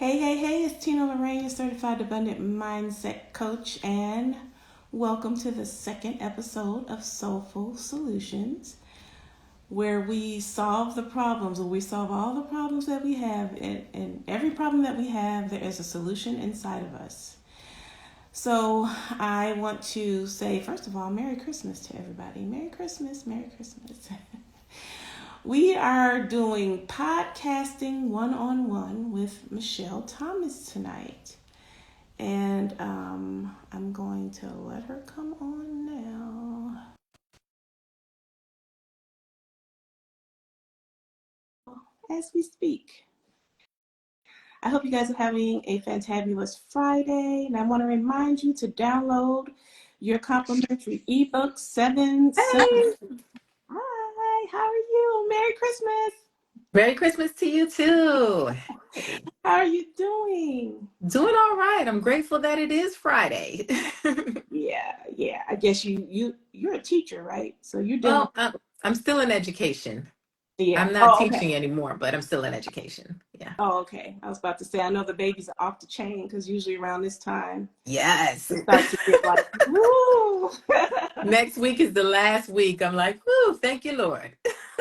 Hey, it's Tina Lorraine, your certified abundant mindset coach, and welcome to the second episode of Soulful Solutions, where we solve the problems, or we solve all the problems that we have, and every problem that we have, there is a solution inside of us. So, I want to say, first of all, Merry Christmas to everybody. Merry Christmas, Merry Christmas. We are doing podcasting one on one with Michelle Thomas tonight. And I'm going to let her come on now as we speak. I hope you guys are having a fantabulous Friday. And I want to remind you to download your complimentary ebook, Seven Hey, Simple. Hi, how are you? Merry Christmas. Merry Christmas to you too. Hey, How are you doing? doing all right. I'm grateful that it is Friday. Yeah. I guess you're a teacher, right? So you're dealing. Well, I'm still in education. Yeah. I'm not Oh, okay. teaching anymore, but I'm still in education. Yeah. Oh, okay. I was about to say, I know the babies are off the chain because usually around this time Yes. they start to get like, woo. Next week is the last week. I'm like, whoo, thank you, Lord.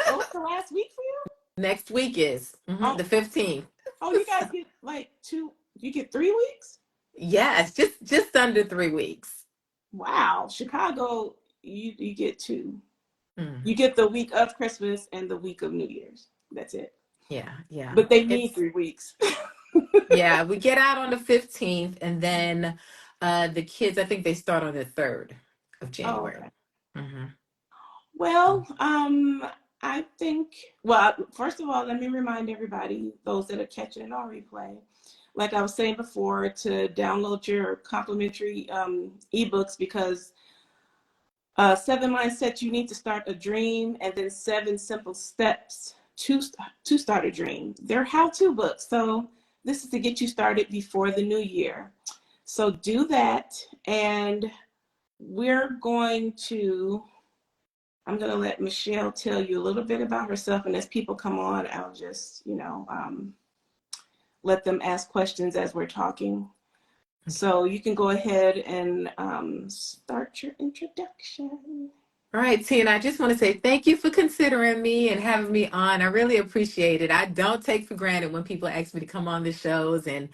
Oh, it's the last week for you? Next week is Oh, the 15th. oh, you guys get like you get 3 weeks? Yes, just under 3 weeks. Wow. Chicago, you get two. You Hmm. get the week of Christmas and the week of New Year's. That's it. Yeah, yeah. But they need It's 3 weeks. Yeah, we get out on the 15th, and then the kids, I think they start on the 3rd of Oh, January. okay. Hmm. Well, I think, first of all, let me remind everybody, those that are catching it on replay, like I was saying before, to download your complimentary ebooks because Seven Mindsets You Need to Start a Dream, and then Seven Simple Steps to Start a Dream. They're how-to books, so this is to get you started before the new year. So do that, and we're going to I'm going to let Michelle tell you a little bit about herself. And as people come on, I'll just, let them ask questions as we're talking. So you can go ahead and start your introduction. All right, Tina, I just want to say thank you for considering me and having me on. I really appreciate it. I don't take for granted when people ask me to come on the shows and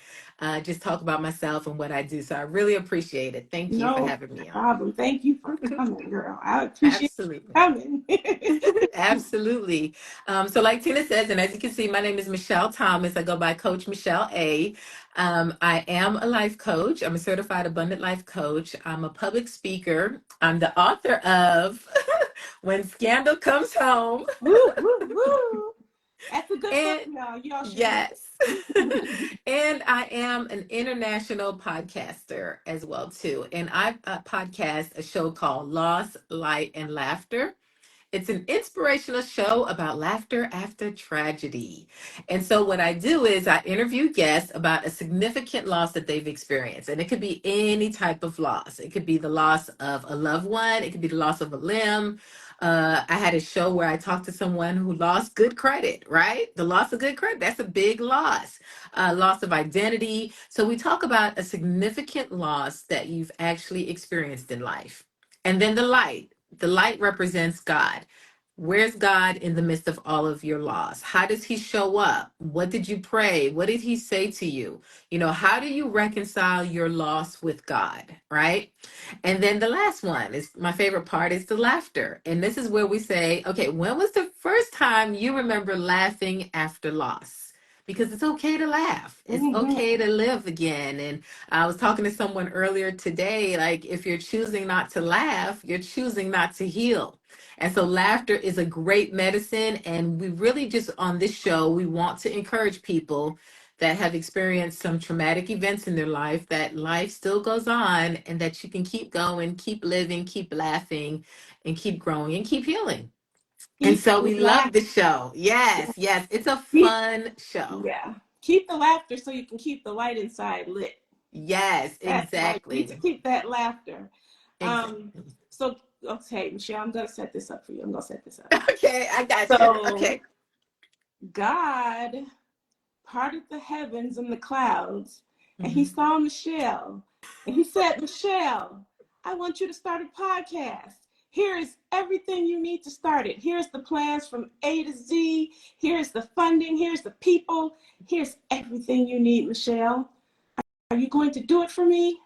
just talk about myself and what I do. So I really appreciate it. Thank you for No having me on. problem. Thank you for coming, girl. I appreciate you Absolutely. coming. Absolutely. So like Tina says, and as you can see, my name is Michelle Thomas. I go by Coach Michelle A. I am a life coach. I'm a certified abundant life coach. I'm a public speaker. I'm the author of When Scandal Comes Home. Woo, woo, woo. That's a good book, And y'all. Y'all should read yes. it. And I am an international podcaster as well too. And I podcast a show called Loss, Light, and Laughter. It's an inspirational show about laughter after tragedy. And so, what I do is I interview guests about a significant loss that they've experienced. And it could be any type of loss. It could be the loss of a loved one, it could be the loss of a limb. I had a show where I talked to someone who lost good credit, right? The loss of good credit, that's a big loss. Loss of identity. So, we talk about a significant loss that you've actually experienced in life. And then the light. The light represents God. Where's God in the midst of all of your loss? How does he show up? What did you pray? What did he say to you? How do you reconcile your loss with God, right? And then the last one is my favorite part is the laughter. And this is where we say, okay, when was the first time you remember laughing after loss? Because it's okay to laugh. It's Mhm. okay to live again. And I was talking to someone earlier today, like if you're choosing not to laugh, you're choosing not to heal. And so laughter is a great medicine. And we really just on this show, we want to encourage people that have experienced some traumatic events in their life, that life still goes on and that you can keep going, keep living, keep laughing, and keep growing and keep healing. And Keep so the we love the laughter. show. Yes, yes. It's a Keep, fun show. yeah. Keep the laughter so you can keep the light inside lit. Yes, That's right. You need exactly. to keep that laughter. Um, Exactly. so okay, Michelle, I'm gonna set this up for you. I'm gonna set this up. Okay, I got you. So Okay. God parted the heavens and the clouds, and he Mhm. saw Michelle, and he said, Michelle, I want you to start a podcast. Here is everything you need to start it. Here's the plans from A to Z. Here's the funding. Here's the people. Here's everything you need, Michelle. Are you going to do it for me?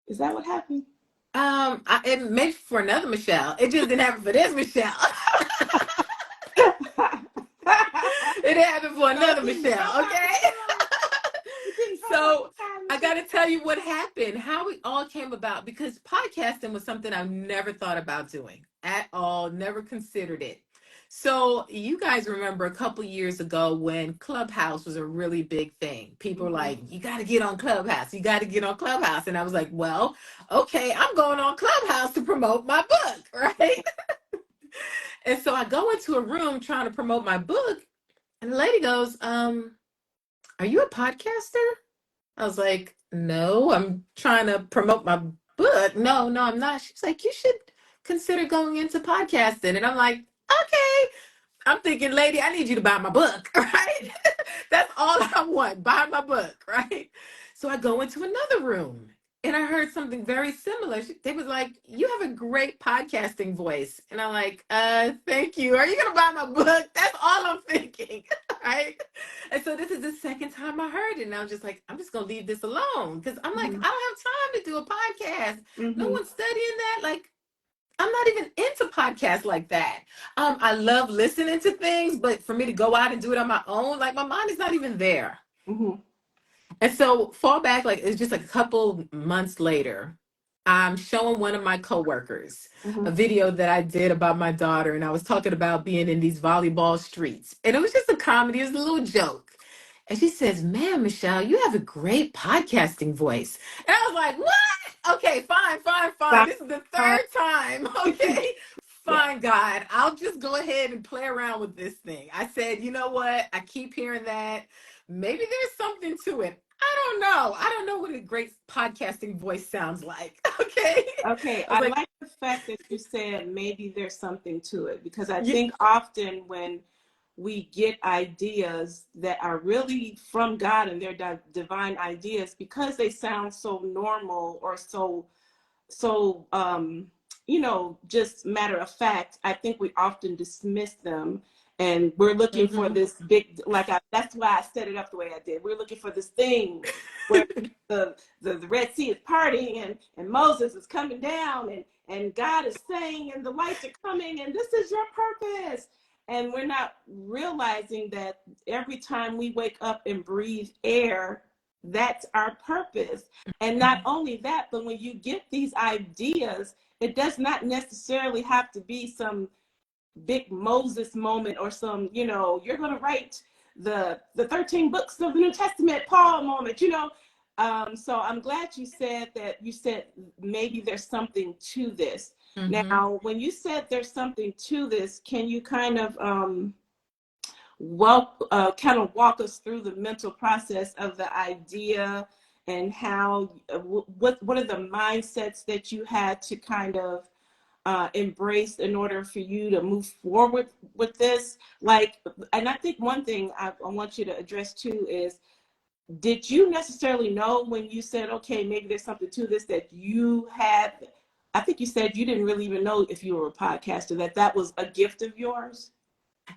Is that what happened? It made for another Michelle. It just didn't happen for this Michelle. It happened for So it another didn't drop Michelle, out the okay? sky. It didn't drop out So the sky, I got Michelle. to tell you what happened, how it all came about, because podcasting was something I've never thought about doing at all, never considered it. So you guys remember a couple years ago when Clubhouse was a really big thing. People were Mm-hmm. like, you got to get on Clubhouse. You got to get on Clubhouse. And I was like, well, okay, I'm going on Clubhouse to promote my book, right? And so I go into a room trying to promote my book, and the lady goes, are you a podcaster? I was like, no, I'm trying to promote my book. No, no, I'm not. She's like, you should consider going into podcasting. And I'm like, okay. I'm thinking, lady, I need you to buy my book, right? That's all I want. Buy my book, right? So I go into another room and I heard something very similar. They was like, you have a great podcasting voice. And I'm like, thank you. Are you gonna buy my book? That's all I'm thinking. Right. And so this is the second time I heard it. And I was just like, I'm just gonna leave this alone. Cause I'm like, Mm-hmm. I don't have time to do a podcast. No Mm-hmm. one's studying that. Like, I'm not even into podcasts like that. I love listening to things, but for me to go out and do it on my own, like my mind is not even there. Mm-hmm. And so fall back, like it's just a couple months later, I'm showing one of my coworkers Mm-hmm. a video that I did about my daughter, and I was talking about being in these volleyball streets. And it was just a comedy, it was a little joke. And she says, man, Michelle, you have a great podcasting voice. And I was like, what? Okay, fine, fine, fine. Fine, This is the fine. third time. Okay, Yeah. fine, God. I'll just go ahead and play around with this thing. I said, you know what? I keep hearing that. Maybe there's something to it. I don't know. I don't know what a great podcasting voice sounds like. Okay. Okay, I was I like, like the fact that you said maybe there's something to it, because I yeah. think often when we get ideas that are really from God and they're divine ideas, because they sound so normal or so just matter of fact, I think we often dismiss them, and we're looking for Mhm. this big, that's why I set it up the way I did. We're looking for this thing where the Red Sea is parting, and Moses is coming down, and God is saying, and the lights are coming, and this is your purpose. And we're not realizing that every time we wake up and breathe air, that's our purpose. And not only that, but when you get these ideas, it does not necessarily have to be some big Moses moment or some, you're going to write the 13 books of the New Testament Paul moment, So I'm glad you said that. You said maybe there's something to this. Mhm. Now, when you said there's something to this, can you kind of walk us through the mental process of the idea, and how what are the mindsets that you had to kind of embrace in order for you to move forward with this? And I think one thing I want you to address too is, did you necessarily know when you said, okay, maybe there's something to this, that you had, I think you said you didn't really even know if you were a podcaster, that was a gift of yours?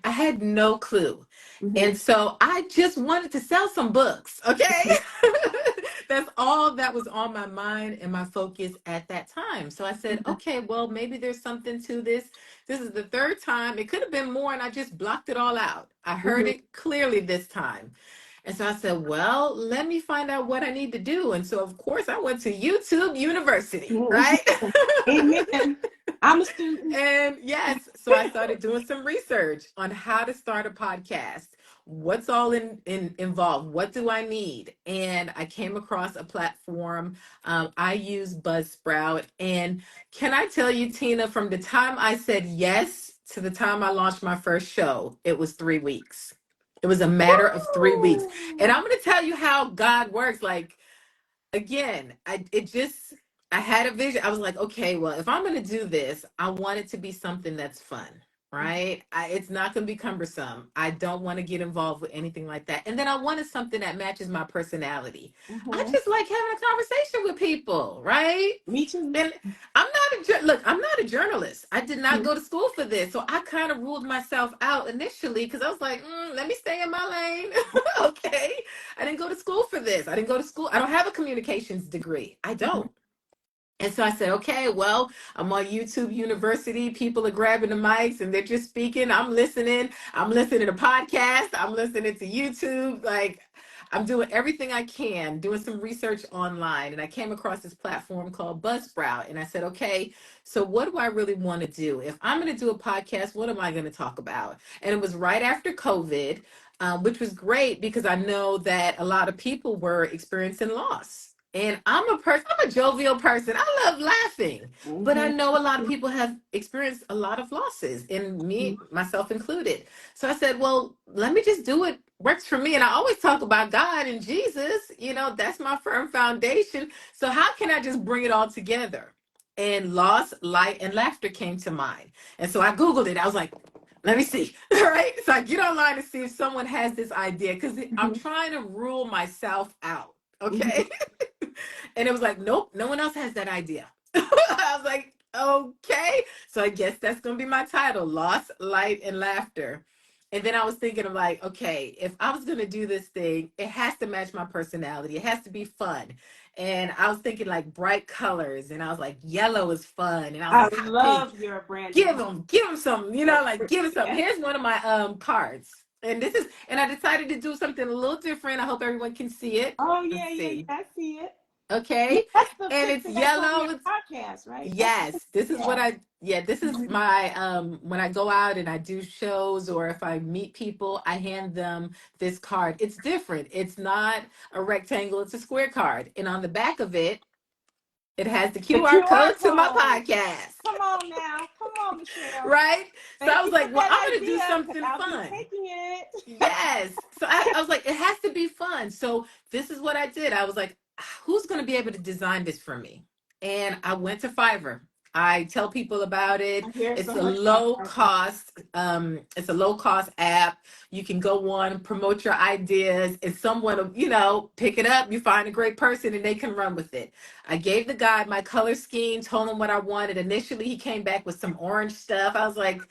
I had no clue. Mm-hmm. And so I just wanted to sell some books. Okay. That's all that was on my mind and my focus at that time. So I said, Mm-hmm. okay, well, maybe there's something to this. This is the third time. It could have been more, and I just blocked it all out. I heard Mm-hmm. it clearly this time. And so I said, well, let me find out what I need to do. And so, of course, I went to YouTube University, Mm-hmm. right? Amen. I'm a student. And yes, so I started doing some research on how to start a podcast. What's all involved? What do I need? And I came across a platform. I use Buzzsprout. And can I tell you, Tina, from the time I said yes to the time I launched my first show, it was 3 weeks. It was a matter of 3 weeks. And Woo! I'm going to tell you how God works. Like, again, I had a vision. I was like, okay, well, if I'm going to do this, I want it to be something that's fun. right? It's not going to be cumbersome. I don't want to get involved with anything like that. And then I wanted something that matches my personality. I Mm-hmm. just like having a conversation with people, right? Me too. And I'm not look, I'm not a journalist. I did not Mm-hmm. go to school for this. So I kind of ruled myself out initially because I was like, let me stay in my lane. Okay. I didn't go to school for this. I didn't go to school. I don't have a communications degree. I Mm-hmm. don't. And so I said, okay, well, I'm on YouTube University. People are grabbing the mics and they're just speaking. I'm listening. I'm listening to podcasts. I'm listening to YouTube. Like, I'm doing everything I can, doing some research online. And I came across this platform called Buzzsprout. And I said, okay, so what do I really want to do? If I'm going to do a podcast, what am I going to talk about? And it was right after COVID, which was great because I know that a lot of people were experiencing loss. And I'm a jovial person. I love laughing, but I Mm-hmm. know a lot of people have experienced a lot of losses, and me, myself included. So I said, well, let me just do what works for me. And I always talk about God and Jesus, that's my firm foundation. So how can I just bring it all together? And loss, light, and laughter came to mind. And so I Googled it. I was like, let me see. All right. So I get online to see if someone has this idea because I'm Mm-hmm. trying to rule myself out. Mm-hmm. Okay. And it was like, nope, no one else has that idea. I was like, okay. So I guess that's going to be my title, Loss, Light, and Laughter. And then I was thinking of like, okay, if I was going to do this thing, it has to match my personality. It has to be fun. And I was thinking like bright colors. And I was like, yellow is fun. And I was I like, hot pink, love your branding. give them some, like give them something. Yes. Here's one of my cards. And I decided to do something a little different. I hope everyone can see it. Oh Let's yeah, yeah, yeah. see. I see it. Yeah, Okay. that's the And it's picture that's on your yellow. podcast, right? That's the Yes, picture. this is what Yeah. this is Mm-hmm. my when I go out and I do shows or if I meet people, I hand them this card. It's different. It's not a rectangle, it's a square card. And on the back of it, it has the The QR QR code to my code. podcast. Come on now. Come on, Michelle. Right? So I Thank was you for like, well, I'm that gonna do idea because something I'll be fun. taking it. Yes. So I was like, it has to be fun. So this is what I did. I was like, who's going to be able to design this for me? And I went to Fiverr. I tell people about I it. hear It's so a much about low Fiverr. cost, app. You can go on, promote your ideas, and someone will, pick it up. You find a great person and they can run with it. I gave the guy my color scheme, told him what I wanted. Initially, he came back with some orange stuff. I was like,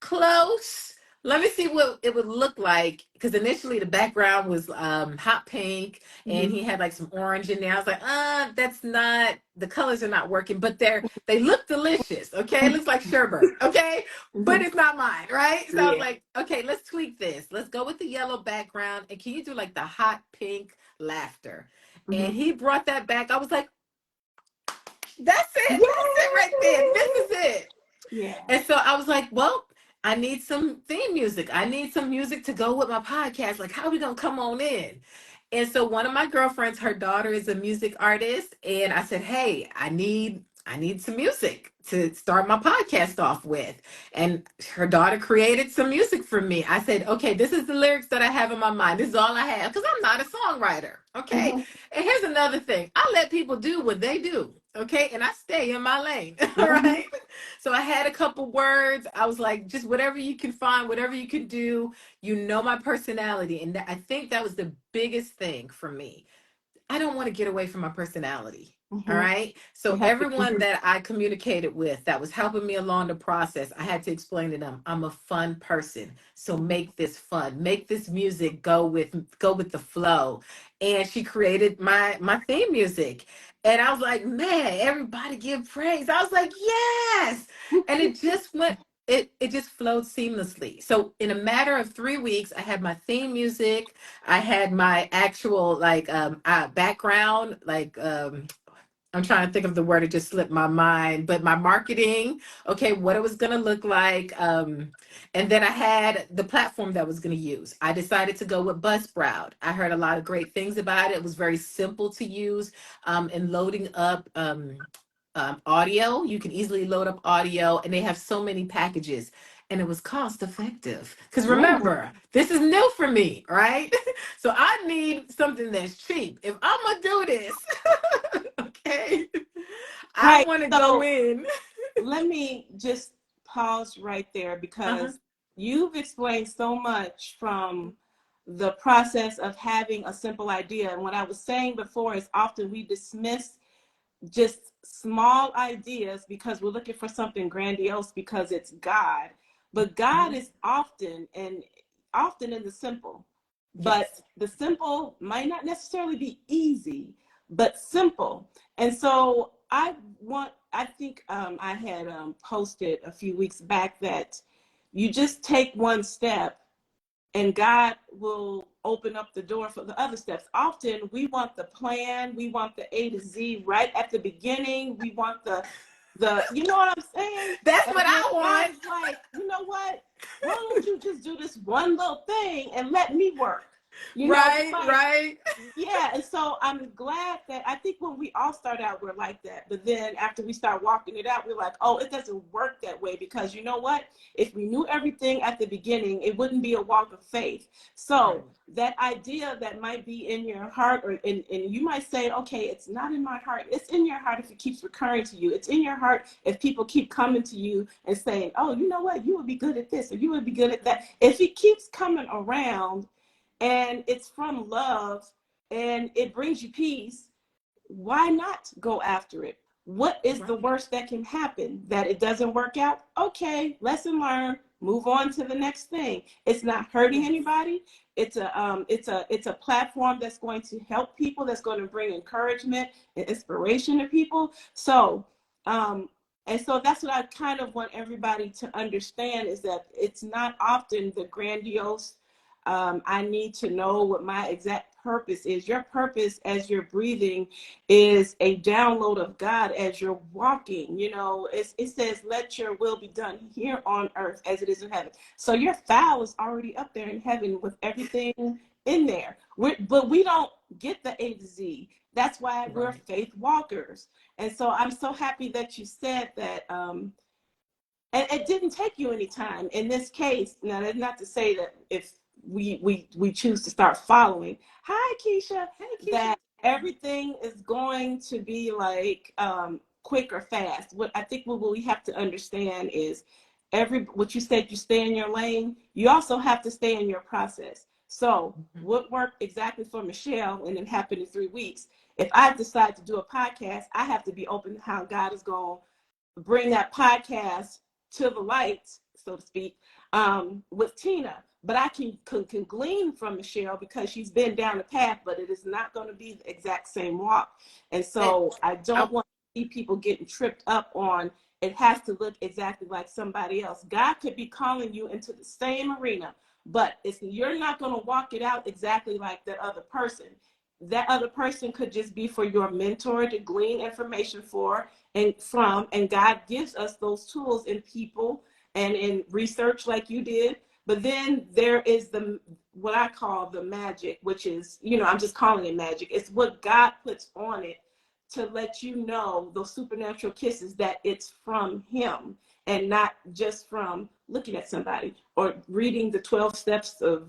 close. Let me see what it would look like because initially the background was hot pink and Mm-hmm. he had like some orange in there. I was like, that's not the colors are not working, but they look delicious. Okay, it looks like sherbet. Okay, but Mm-hmm. it's not mine, right? So I was Yeah. like, okay, let's tweak this. Let's go with the yellow background and can you do like the hot pink laughter? Mm-hmm. And he brought that back. I was like, that's it. That's it Yay! right there. This is it. Yeah. And so I was like, well, I need some theme music. I need some music to go with my podcast. Like, how are we going to come on in? And so one of my girlfriends, her daughter is a music artist. And I said, hey, I need some music to start my podcast off with. And her daughter created some music for me. I said, okay, this is the lyrics that I have in my mind. This is all I have because I'm not a songwriter. Okay. Mm-hmm. And here's another thing. I let people do what they do. Okay. And I stay in my lane. All Mm-hmm. right. So I had a couple words. I was like, just whatever you can find, whatever you can do, my personality. And I think that was the biggest thing for me. I don't want to get away from my personality. All Mm-hmm. right. You So have to. everyone that I communicated with that was helping me along the process, I had to explain to them, I'm a fun person. So make this fun. Make this music go with the flow. And she created my theme music. And I was like, man, everybody give praise. I was like, yes. And it just went it just flowed seamlessly. So in a matter of 3 weeks, I had my theme music, I had my actual like background, like I'm trying to think of the word, it just slipped my mind, but my marketing, okay, what it was gonna look like. And then I had the platform that I was gonna use. I decided to go with Buzzsprout. I heard a lot of great things about it. It was very simple to use in loading up audio. You can easily load up audio, and they have so many packages. And it was cost effective. Because Mm. remember, this is new for me, right? So I need something that's cheap. If I'm going to do this, okay, I Right. want to go So in. let me just pause right there Uh-huh. because you've explained so much from the process of having a simple idea. And what I was saying before is often we dismiss just small ideas because we're looking for something grandiose because it's God. But God Mhm. is often in the simple. But Yes. the simple might not necessarily be easy, but simple. And so I think I had posted a few weeks back that you just take one step and God will open up the door for the other steps. Often we want the plan, we want the A to Z right at the beginning. We want the you know what I'm saying? That's And what then I God want. is like, you know what? Why don't you just do this one little thing and let me work? It's Right, like right. yeah, and so I'm glad that I think when we all start out, we're like that. But then after we start walking it out, we're like, oh, it doesn't work that way because you know what? If we knew everything at the beginning, it wouldn't be a walk of faith. So Right. that idea that might be in your heart, and you might say, okay, it's not in my heart. It's in your heart if it keeps recurring to you. It's in your heart if people keep coming to you and saying, oh, you know what? You would be good at this or you would be good at that. If it keeps coming around and it's from love and it brings you peace, why not go after it? What is the Right. worst that can happen? That it doesn't work out? Okay, lesson learned. Move on to the next thing. It's not hurting Yes. anybody. It's a platform that's going to help people. That's going to bring encouragement and inspiration to people. So um, and so that's what I kind of want everybody to understand is that it's not often the grandiose I need to know what my exact purpose is. Your purpose as you're breathing is a download of God as you're walking. It says, let your will be done here on earth as it is in heaven. So your file is already up there in heaven with everything in there. But we don't get the A to Z. That's why we're Right. faith walkers. And so I'm so happy that you said that and it didn't take you any time in this case. Now that's not to say that if we choose to start following, hi Keisha, Hey, Keisha. that everything is going to be like quick or fast. What I think what we have to understand is what you said, you stay in your lane, you also have to stay in your process. So Mhm. what worked exactly for Michelle and it happened in 3 weeks, if I decide to do a podcast, I have to be open to how God is going bring that podcast to the light, so to speak, with Tina. But I can glean from Michelle because she's been down the path, but it is not going to be the exact same walk. And And so I I, don't want to see people getting tripped up on it has to look exactly like somebody else. God could be calling you into the same arena, but you're not going to walk it out exactly like that other person. That other person could just be for your mentor to glean information for and God gives us those tools in people and in research like you did. But then there is the what I call the magic, which is, I'm just calling it magic. It's what God puts on it to let you know those supernatural kisses that it's from him and not just from looking at somebody or reading the 12 steps of,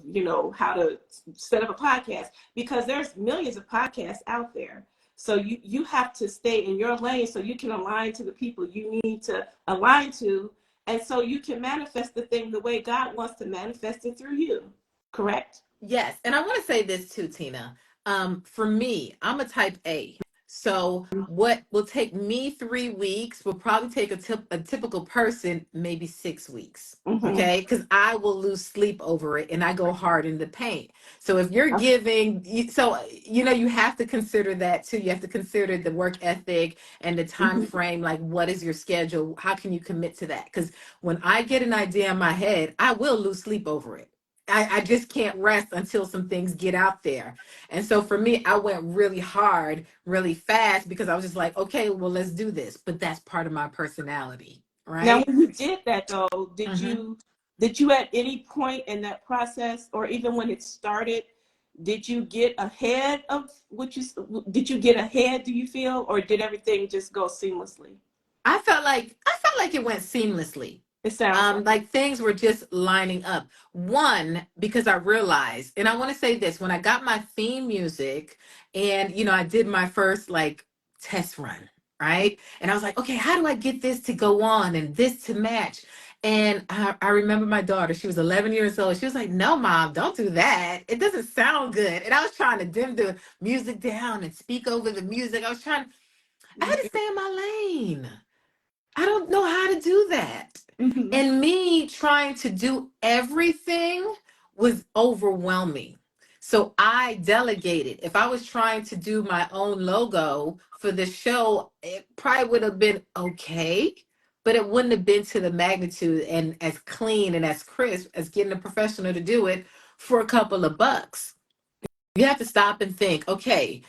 how to set up a podcast, because there's millions of podcasts out there. So you have to stay in your lane so you can align to the people you need to align to. And so you can manifest the thing the way God wants to manifest it through you. Correct? yes, and I want to say this too, Tina. For me, I'm a type A. So what will take me 3 weeks will probably take a typical person maybe 6 weeks. Mm-hmm. Okay, because I will lose sleep over it and I go hard in the paint. So if you're giving, you have to consider that too. You have to consider the work ethic and the time Mm-hmm. frame. Like, what is your schedule? How can you commit to that? Because when I get an idea in my head, I will lose sleep over it. I just can't rest until some things get out there. And so for me, I went really hard, really fast because I was just like, okay, well, let's do this. But that's part of my personality, Now, right? when you did that, though, did Hmm. you did you at any point in that process, or even when it started, did you get ahead of what you did you get ahead? Do you feel, or did everything just go seamlessly? I felt like it went seamlessly. It sounds like. Like things were just lining up. One, because I realized, and I want to say this, when I got my theme music and I did my first like test run, right? And I was like, okay, how do I get this to go on and this to match? And I remember my daughter, she was 11 years old. She was like, "No, mom, don't do that. It doesn't sound good." And I was trying to dim the music down and speak over the music. I had to stay in my lane. I don't know how to do that. Mm-hmm. And me trying to do everything was overwhelming. So I delegated. If I was trying to do my own logo for the show, it probably would have been okay, but it wouldn't have been to the magnitude and as clean and as crisp as getting a professional to do it for a couple of bucks. You have to stop and think, okay,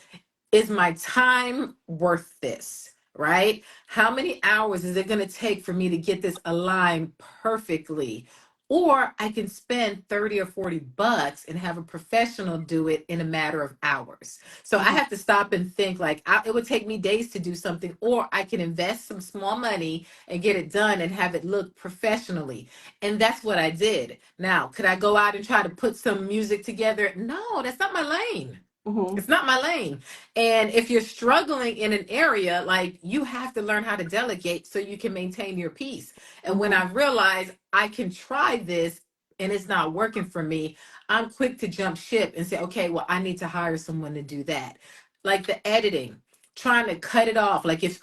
is my time worth this? Right? How many hours is it going to take for me to get this aligned perfectly? Or I can spend 30 or 40 bucks and have a professional do it in a matter of hours. So I Mm-hmm. have to stop and think like it would take me days to do something, or I can invest some small money and get it done and have it look professionally. And that's what I did. Now, could I go out and try to put some music together? No, that's not my lane. Mm-hmm. It's not my lane. And if you're struggling in an area, like you have to learn how to delegate so you can maintain your peace. And when Mm-hmm. I realize I can try this and it's not working for me, I'm quick to jump ship and say, okay, well, I need to hire someone to do that. Like the editing, trying to cut it off. Like if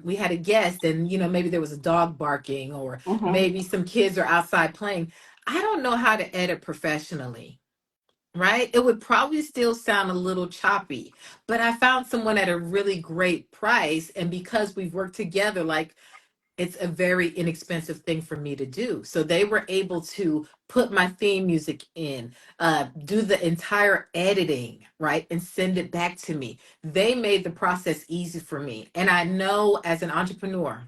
we had a guest and maybe there was a dog barking or Mm-hmm. maybe some kids are outside playing. I don't know how to edit professionally, right? It would probably still sound a little choppy, but I found someone at a really great price. And because we've worked together, like it's a very inexpensive thing for me to do. So they were able to put my theme music in, do the entire editing, right? And send it back to me. They made the process easy for me. And I know as an entrepreneur,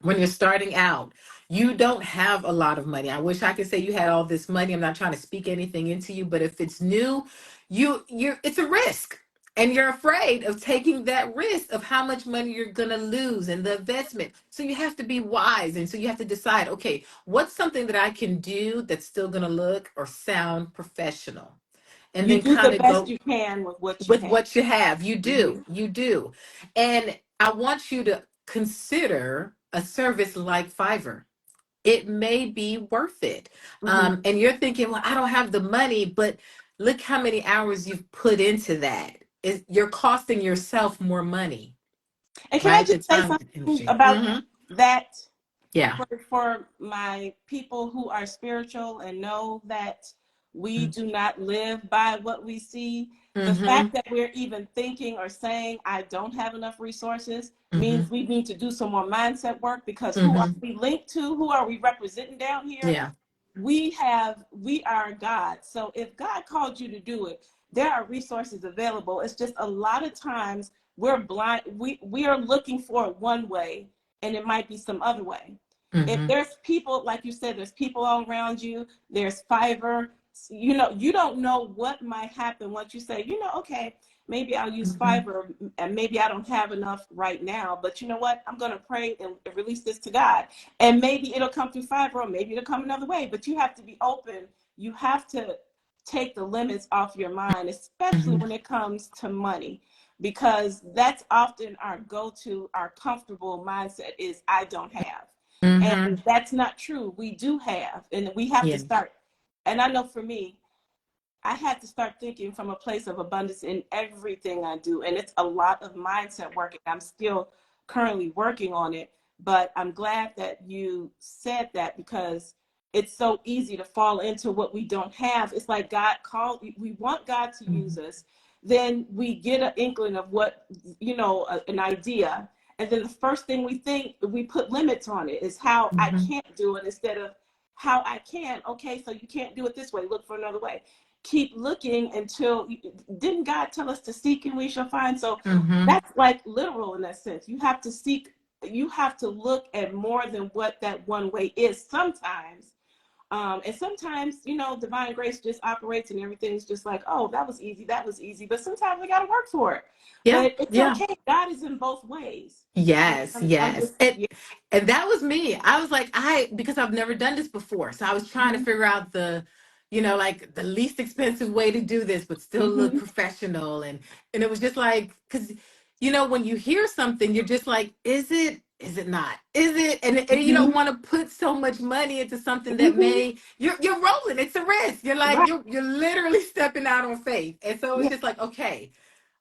when you're starting out, you don't have a lot of money. I wish I could say you had all this money. I'm not trying to speak anything into you, but if it's new, you're it's a risk. And you're afraid of taking that risk of how much money you're going to lose and the investment. So you have to be wise. And so you have to decide, okay, what's something that I can do that's still going to look or sound professional? And You then do the kind of best go you can with what you with have. what you have. You Mm-hmm. do. You do. And I want you to consider a service like Fiverr. It may be worth it. Mm-hmm. And you're thinking, well, I don't have the money, but look how many hours you've put into that. You're costing yourself more money, And can I right? The just say time and something energy. about that Yeah. for my people who are spiritual and know that we Mm-hmm. do not live by what we see? The Mm-hmm. fact that we're even thinking or saying, I don't have enough resources, Mm-hmm. means we need to do some more mindset work, because who are Mm-hmm. we linked to? Who are we representing down here? Yeah. We are God. So if God called you to do it, there are resources available. It's just a lot of times we're blind. We are looking for it one way, and it might be some other way. If Mm-hmm. there's people, like you said, there's people all around you, there's Fiverr, you don't know what might happen once you say, okay, maybe I'll use Mm-hmm. Fiverr, and maybe I don't have enough right now, but you know what? I'm going to pray and release this to God. And maybe it'll come through Fiverr, or maybe it'll come another way, but you have to be open. You have to take the limits off your mind, especially Mm-hmm. when it comes to money, because that's often our go-to, our comfortable mindset is, I don't have. Mm-hmm. And that's not true. We do have, and we have to Yeah. start. And I know for me, I had to start thinking from a place of abundance in everything I do. And it's a lot of mindset work. And I'm still currently working on it. But I'm glad that you said that, because it's so easy to fall into what we don't have. It's like God called, we want God to use Mm-hmm. us. Then we get an inkling of what, an idea. And then the first thing we think, we put limits on it, is how I Mm-hmm. can't do it, instead of how I can. Okay, so you can't do it this way. Look for another way. Keep looking until, didn't God tell us to seek and we shall find? So Mm-hmm. that's like literal in that sense. You have to seek, you have to look at more than what that one way is sometimes. And sometimes, divine grace just operates and everything's just like, oh, that was easy, that was easy. But sometimes we got to work for it. Yeah. But it's Yeah. okay. God is in both ways. Yes, I'm yes. just, And yeah. and that was me. I was like, because I've never done this before. So I was trying to Mm-hmm. figure out like the least expensive way to do this, but still look Mm-hmm. professional. And it was just like, because when you hear something, you're just like, is it is it not? Is it? And you don't Hmm. want to put so much money into something that Hmm. may you're rolling. It's a risk. You're like Right. you're literally stepping out on faith. And so it's Yeah. just like, okay,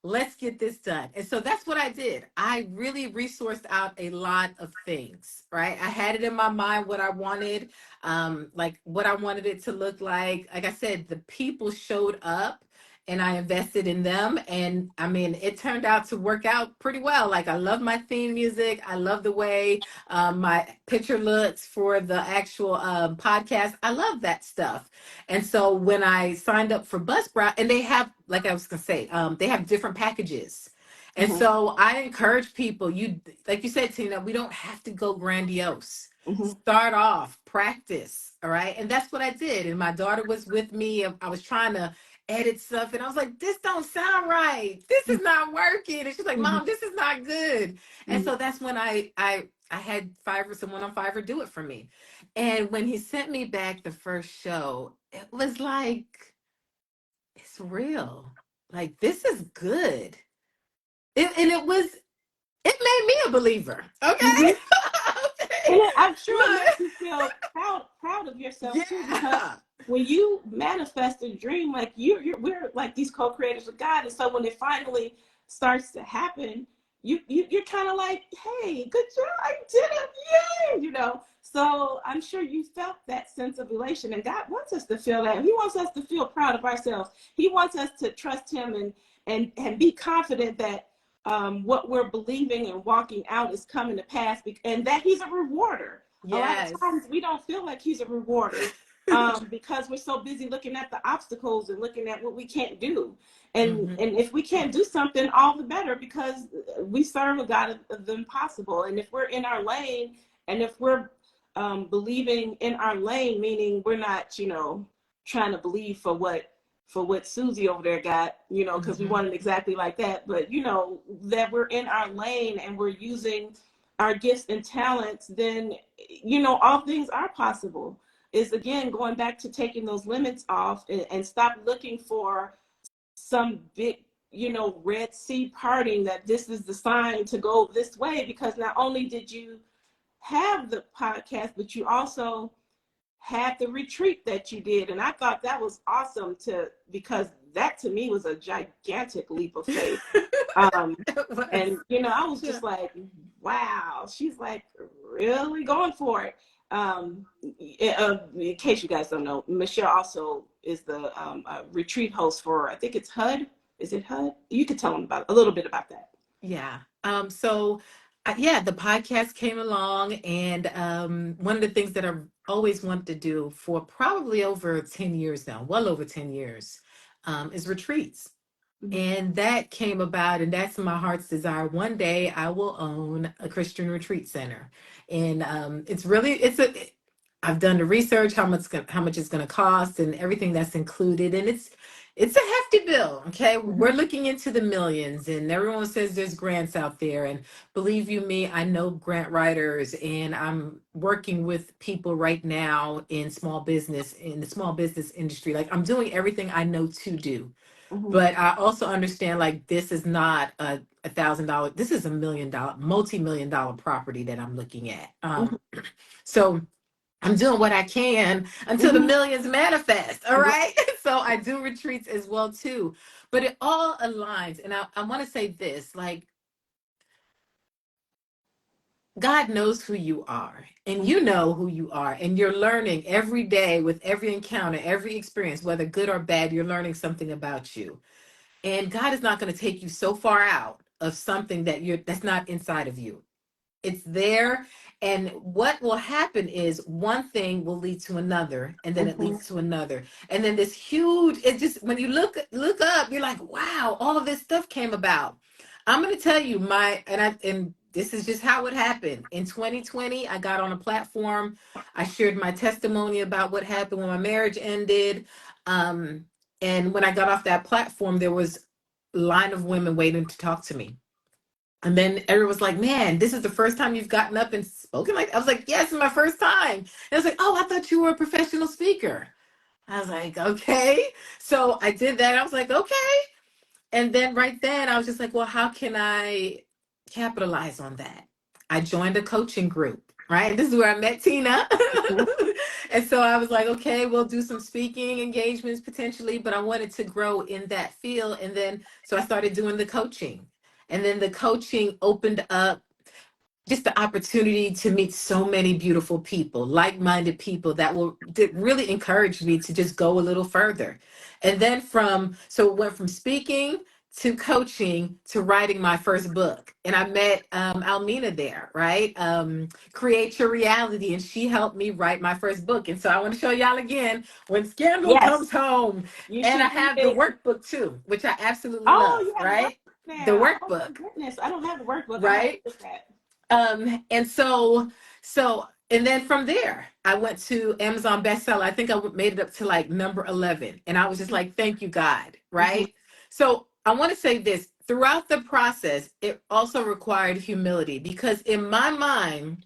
let's get this done. And so that's what I did. I really resourced out a lot of things, right? I had it in my mind what I wanted, like what I wanted it to look like. Like I said, the people showed up and I invested in them. And I mean, it turned out to work out pretty well. Like, I love my theme music. I love the way my picture looks for the actual podcast. I love that stuff. And so when I signed up for Buzzsprout, and they have, like I was gonna say, they have different packages. And Hmm. so I encourage people, you like you said, Tina, we don't have to go grandiose. Hmm. Start off, practice, all right? And that's what I did. And my daughter was with me. I was trying to edit stuff, and I was like, this don't sound right. This is not working. And she's like, Hmm. Mom, this is not good. And Hmm. so that's when I had Fiverr, someone on Fiverr do it for me. And when he sent me back the first show, it was like, it's real. Like, this is good. And it made me a believer. Hmm. Okay. And Okay. I'm sure it makes Look. you feel proud of yourself too, because Yeah. when you manifest a dream, like we're like these co-creators with God, and so when it finally starts to happen, you're kind of like, hey, good job, I did it, yay, So I'm sure you felt that sense of elation, and God wants us to feel that. He wants us to feel proud of ourselves. He wants us to trust Him and be confident that what we're believing and walking out is coming to pass, and that He's a rewarder. A lot of Yes. times we don't feel like He's a rewarder, because we're so busy looking at the obstacles and looking at what we can't do. Hmm. And if we can't do something, all the better, because we serve a God of the impossible. And if we're in our lane, and if we're believing in our lane, meaning we're not, trying to believe for what Susie over there got, because we Hmm. want it exactly like that. But that we're in our lane and we're using our gifts and talents, then all things are possible. Is again going back to taking those limits off, and stop looking for some big, red sea parting, that this is the sign to go this way, because not only did you have the podcast, but you also had the retreat that you did. And I thought that was awesome, because that to me was a gigantic leap of faith. Um, It was. and I was Yeah. just like, wow, she's like really going for it. In case you guys don't know, Michelle also is the retreat host for, I think it's HUD. Is it HUD? You could tell them about a little bit about that. Yeah. So yeah, the podcast came along, and one of the things that I've always wanted to do for probably over 10 years now, well over 10 years, is retreats. Mm-hmm. And that came about, and that's my heart's desire. One day I will own a Christian retreat center. And it's really, I've done the research, how much it's going to cost and everything that's included. And it's a hefty bill. Okay. We're looking into the millions, and everyone says there's grants out there. And believe you me, I know grant writers, and I'm working with people right now in the small business industry. Like, I'm doing everything I know to do, Mm-hmm. but I also understand, like, this is not $1,000. This is $1 million, multi-million dollar property that I'm looking at. Mm-hmm. So I'm doing what I can until the Mm-hmm. millions manifest. All Right. right. So I do retreats as well too, but it all aligns. And I want to say this, like, God knows who you are, and you know who you are, and you're learning every day with every encounter, every experience, whether good or bad, you're learning something about you. And God is not going to take you so far out of something that's not inside of you. It's there. And what will happen is one thing will lead to another, and then it Mm-hmm. leads to another. And then this huge, it just, when you look up, you're like, wow, all of this stuff came about. I'm going to tell you and this is just how it happened. In 2020, I got on a platform. I shared my testimony about what happened when my marriage ended. Um, and when I got off that platform, there was a line of women waiting to talk to me. And then everyone was like, man, this is the first time you've gotten up and spoken like, I was like, yes, it's my first time. And I was like, oh, I thought you were a professional speaker. I was like, okay. So I did that. I was like, okay. And then right then I was just like, well, how can I capitalize on that? I joined a coaching group, right? This is where I met Tina. Mhm. And so I was like, okay, we'll do some speaking engagements potentially, but I wanted to grow in that field. And then, so I started doing the coaching. And then the coaching opened up just the opportunity to meet so many beautiful people, like-minded people that really encouraged me to just go a little further. And then so it went from speaking to coaching to writing my first book. And I met Almina there, right? Create Your Reality. And she helped me write my first book. And so I want to show y'all again when Scandal Yes, comes home. you And I should read have the it. workbook too, which I absolutely Oh, love, you have the right? workbook The now. Oh my workbook, goodness, I don't have the workbook. I have to right? get that. And and then from there, I went to Amazon bestseller. I think made it up to like number 11. And I was just like, thank you, God. Mhm. Right. So I want to say this throughout the process, it also required humility because in my mind,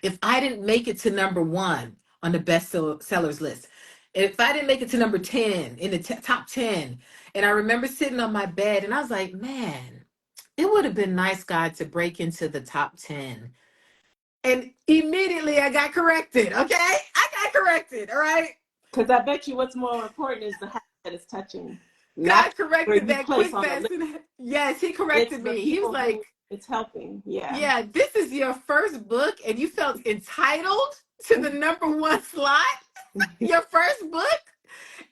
if I didn't make it to number one on the sellers list, if I didn't make it to number 10 in the top 10, and I remember sitting on my bed and I was like, man, it would have been nice, God, to break into the top 10. And immediately I got corrected. Okay. I got corrected. All right. Because I bet you what's more important is the house that it's touching, not God where corrected you that place quick, on the fast, list. and yes, he It's corrected the me. He was people who like, it's helping. Yeah. yeah, this is your first book and you felt entitled to the number one slot. Your first book.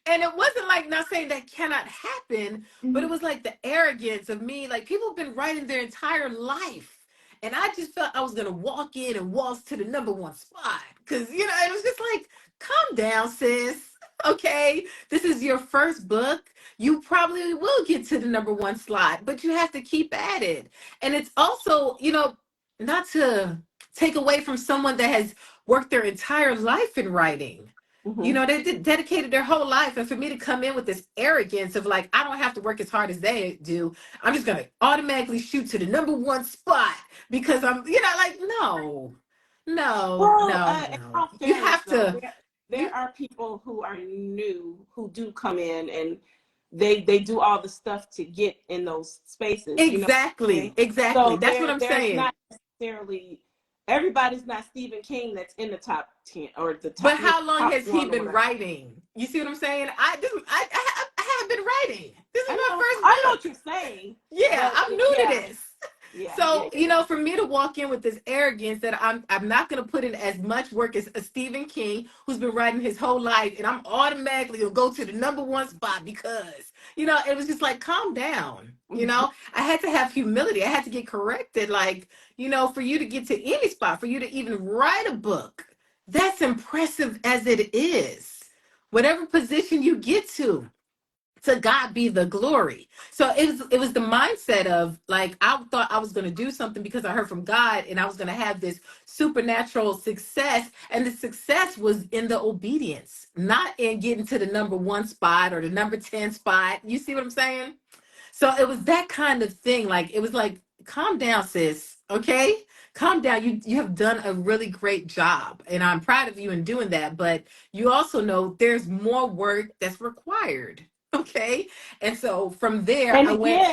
And it wasn't like, not saying that cannot happen, but it was like the arrogance of me. Like people have been writing their entire life. And I just felt I was going to walk in and waltz to the number one spot. Because, it was just like, calm down, sis. Okay. This is your first book. You probably will get to the number one slot, but you have to keep at it. And it's also, not to take away from someone that has worked their entire life in writing. Mm-hmm. They dedicated their whole life. And for me to come in with this arrogance of like, I don't have to work as hard as they do. I'm just going to automatically shoot to the number one spot because like, no, no, Well, no, in no. all You fairness, have though, to, there you are people who are new who do come in and they do all the stuff to get in those spaces. You know what I'm saying? exactly, exactly. So That's what I'm there's saying. not necessarily everybody's not Stephen King that's in the top 10 or the But top how long top has he one or been whatever. writing? You see what I'm saying? I have been writing. This is my first I know what book. you're saying, Yeah, but I'm new to yeah, this. yeah, yeah, So, yeah, yeah. for me to walk in with this arrogance that I'm not going to put in as much work as a Stephen King who's been writing his whole life and I'm automatically going to go to the number one spot because, it was just like calm down. I had to have humility. I had to get corrected like, for you to get to any spot, for you to even write a book. That's impressive as it is. Whatever position you get to God be the glory. So it was the mindset of like I thought I was going to do something because I heard from God and I was going to have this supernatural success, and the success was in the obedience, not in getting to the number 1 spot or the number 10 spot. You see what I'm saying? So it was that kind of thing. Like it was like, calm down, sis. Okay, calm down. You have done a really great job, and I'm proud of you in doing that. But you also know there's more work that's required. Okay, and so from there, And I went again,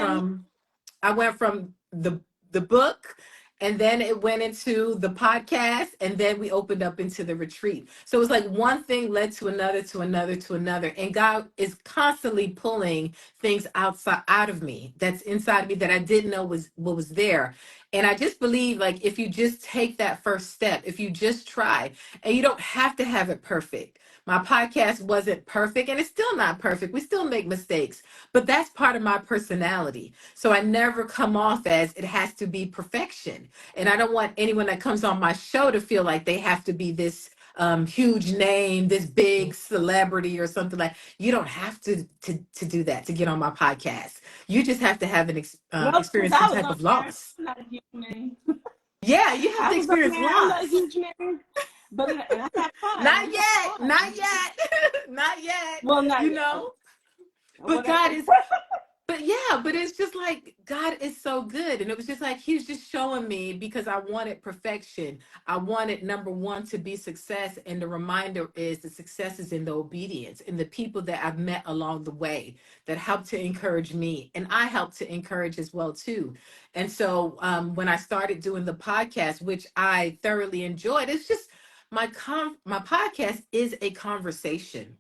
from the book, and then it went into the podcast, and then we opened up into the retreat. So it was like one thing led to another, to another, to another, and God is constantly pulling things out of me that's inside of me that I didn't know was what was there. And I just believe like if you just take that first step, if you just try, and you don't have to have it perfect. My podcast wasn't perfect and it's still not perfect. We still make mistakes, but that's part of my personality. So I never come off as it has to be perfection. And I don't want anyone that comes on my show to feel like they have to be this huge name, this big celebrity or something. Like you don't have to do that to get on my podcast. You just have to have well, since experience some I was type on of there, loss. I'm not a huge name. Yeah, you have I to was on experience there. I'm not a loss. huge name, but and I have fun. Not We yet, have not fun. yet, not yet. Well, not You yet. Okay. know, but Whatever. But it's just like God is so good. And it was just like he was just showing me because I wanted perfection. I wanted number one to be success. And the reminder is the success is in the obedience and the people that I've met along the way that helped to encourage me. And I helped to encourage as well too. And so when I started doing the podcast, which I thoroughly enjoyed, it's just my podcast is a conversation.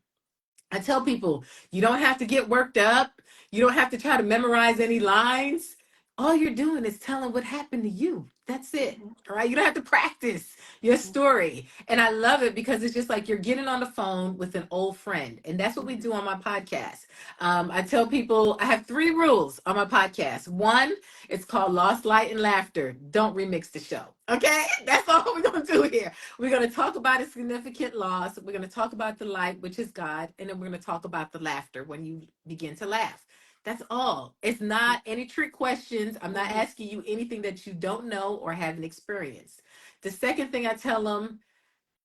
I tell people, you don't have to get worked up. You don't have to try to memorize any lines. All you're doing is telling what happened to you. That's it. Mhm. All right. You don't have to practice your Mhm. story. And I love it because it's just like you're getting on the phone with an old friend. And that's what we do on my podcast. I tell people I have three rules on my podcast. One, it's called Lost Light and Laughter. Don't remix the show. Okay. That's all we're going to do here. We're going to talk about a significant loss. We're going to talk about the light, which is God. And then we're going to talk about the laughter when you begin to laugh. That's all. It's not any trick questions. I'm not Mhm. asking you anything that you don't know or haven't experienced. The second thing I tell them,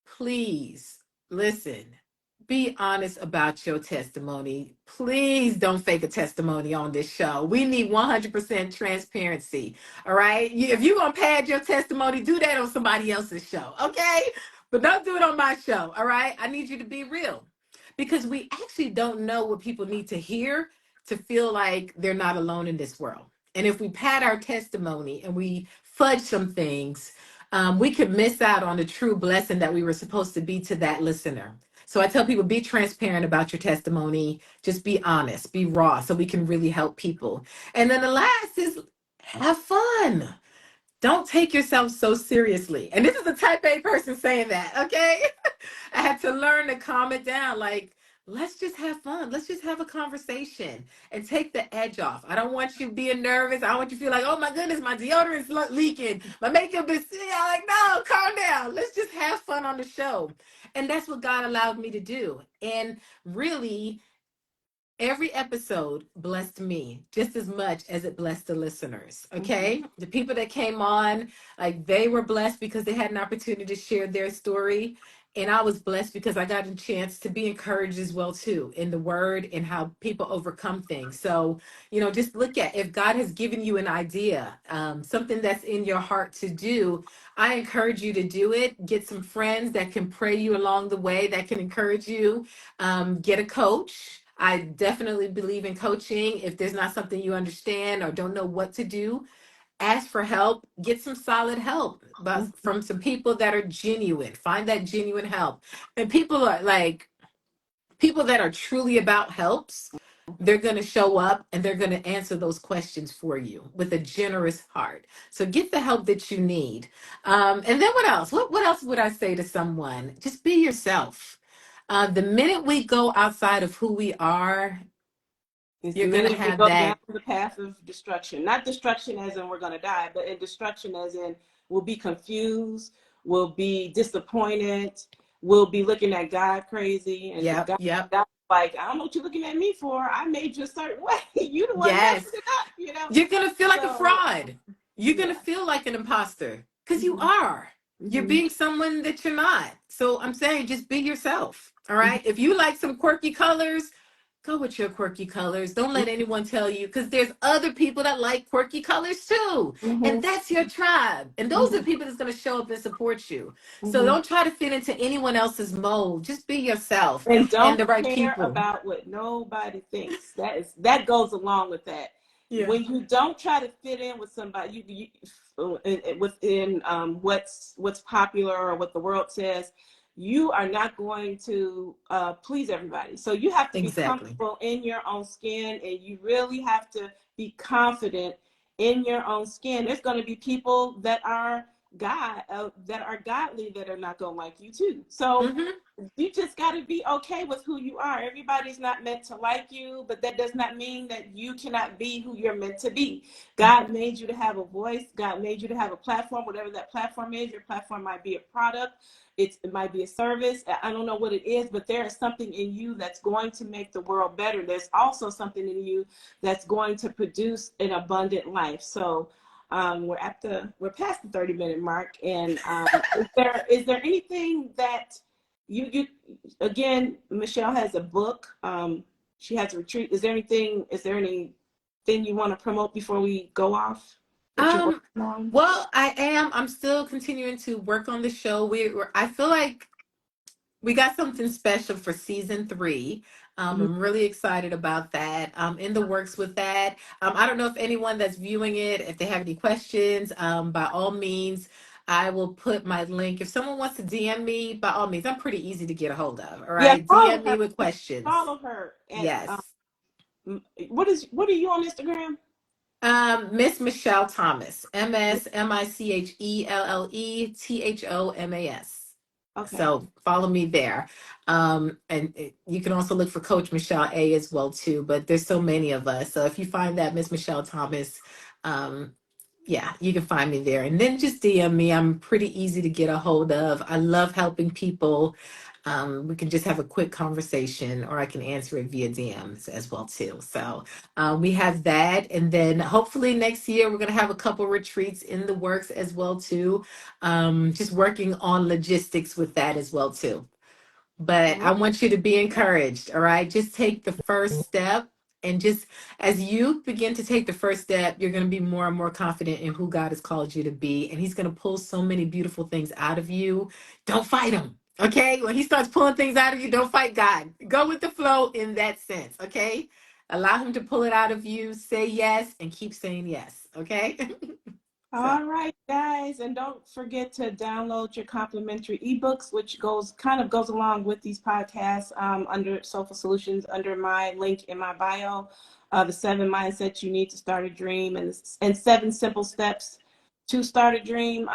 please listen, be honest about your testimony. Please don't fake a testimony on this show. We need 100% transparency. All right. If you're going to pad your testimony, do that on somebody else's show. Okay. But don't do it on my show. All right. I need you to be real because we actually don't know what people need to hear to feel like they're not alone in this world. And if we pad our testimony and we fudge some things, we could miss out on the true blessing that we were supposed to be to that listener. So I tell people, be transparent about your testimony. Just be honest, be raw, so we can really help people. And then the last is have fun. Don't take yourself so seriously. And this is a type A person saying that, okay? I had to learn to calm it down. Like, let's just have fun. Let's just have a conversation and take the edge off. I don't want you being nervous. I want you to feel like, oh my goodness, my deodorant's leaking. My makeup is, like, no, calm down. Let's just have fun on the show. And that's what God allowed me to do. And really, every episode blessed me just as much as it blessed the listeners. Mhm. Okay. The people that came on, like they were blessed because they had an opportunity to share their story. And I was blessed because I got a chance to be encouraged as well too in the word and how people overcome things. So, just look at if God has given you an idea, something that's in your heart to do. I encourage you to do it. Get some friends that can pray you along the way, that can encourage you. Get a coach. I definitely believe in coaching. If there's not something you understand or don't know what to do, ask for help. Get some solid help, but Mhm. from some people that are genuine. Find that genuine help. And people are like people that are truly about helps. They're going to show up and they're going to answer those questions for you with a generous heart. So get the help that you need. And then what else? What else would I say to someone? Just be yourself. The minute we go outside of who we are, It's the you're going to minute we have go down that. the path of destruction. Not destruction as in we're going to die, but in destruction as in we'll be confused, we'll be disappointed, we'll be looking at God crazy, and Yep, God, yep. God's like, I don't know what you're looking at me for. I made you a certain way. You the one Yes. messing it up. You're going to feel like a So, fraud. You're going to yeah. feel like an imposter because you Mm-hmm. are. You're Mm-hmm. being someone that you're not. So I'm saying just be yourself. All Mm-hmm. right. If you like some quirky colors, go with your quirky colors. Don't let anyone tell you because there's other people that like quirky colors too. And Mm-hmm. that's your tribe. And those are Mm-hmm. people that's going to show up and support you. So Mm-hmm. don't try to fit into anyone else's mold. Just be yourself And and don't the right care people. about what nobody thinks. That goes along with that. Yeah. When you don't try to fit in with somebody, within what's popular or what the world says, you are not going to please everybody. So you have to be Exactly. comfortable in your own skin, and you really have to be confident in your own skin. There's going to be people that are that are godly that are not going to like you too. So Hmm. you just got to be okay with who you are. Everybody's not meant to like you, but that does not mean that you cannot be who you're meant to be. God made you to have a voice. God made you to have a platform, whatever that platform is. Your platform might be a product. It might be a service. I don't know what it is, but there is something in you that's going to make the world better. There's also something in you that's going to produce an abundant life. So we're past the 30-minute mark. And is there anything that you again, Michelle has a book. She has a retreat. Is there any thing you want to promote before we go off that you're Um, working on? well, I'm still continuing to work on the show. I feel like we got something special for season 3. Mhm. I'm really excited about that. I'm in the works with that. I don't know if anyone that's viewing it, if they have any questions, by all means, I will put my link. If someone wants to DM me, by all means, I'm pretty easy to get a hold of. All Yeah, right. follow DM me her. with questions. Follow her at Yes. what are you on Instagram? Miss Michelle Thomas, MSMICHELLETHOMAS. Okay. So follow me there. You can also look for Coach Michelle A as well too. But there's so many of us. So if you find that Miss Michelle Thomas, um, yeah, you can find me there. And then just DM me. I'm pretty easy to get a hold of. I love helping people. We can just have a quick conversation, or I can answer it via DMs as well too. So we have that, and then hopefully next year we're gonna have a couple retreats in the works as well too. Just working on logistics with that as well too. But I Right. want you to be encouraged, all right? Just take the first step. And just as you begin to take the first step, you're going to be more and more confident in who God has called you to be. And He's going to pull so many beautiful things out of you. Don't fight Him, okay? When He starts pulling things out of you, don't fight God. Go with the flow in that sense, okay? Allow Him to pull it out of you. Say yes and keep saying yes, okay? So, All right, guys, and don't forget to download your complimentary ebooks, which goes along with these podcasts under Soulful Solutions under my link in my bio. The 7 mindsets you need to start a dream, and 7 simple steps to start a dream.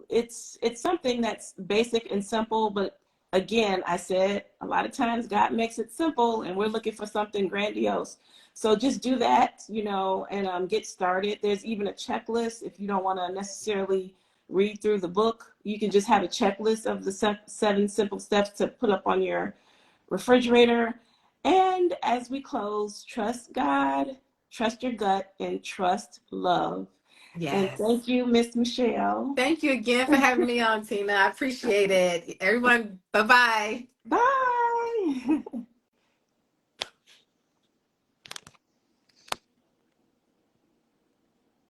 It's something that's basic and simple, but again, I said a lot of times God makes it simple, and we're looking for something grandiose. So just do that, and get started. There's even a checklist if you don't want to necessarily read through the book. You can just have a checklist of the 7 simple steps to put up on your refrigerator. And as we close, trust God, trust your gut, and trust love. And yes. thank you, Miss Michelle. Thank you again for having me on, Tina. I appreciate it. Everyone, bye bye. Bye.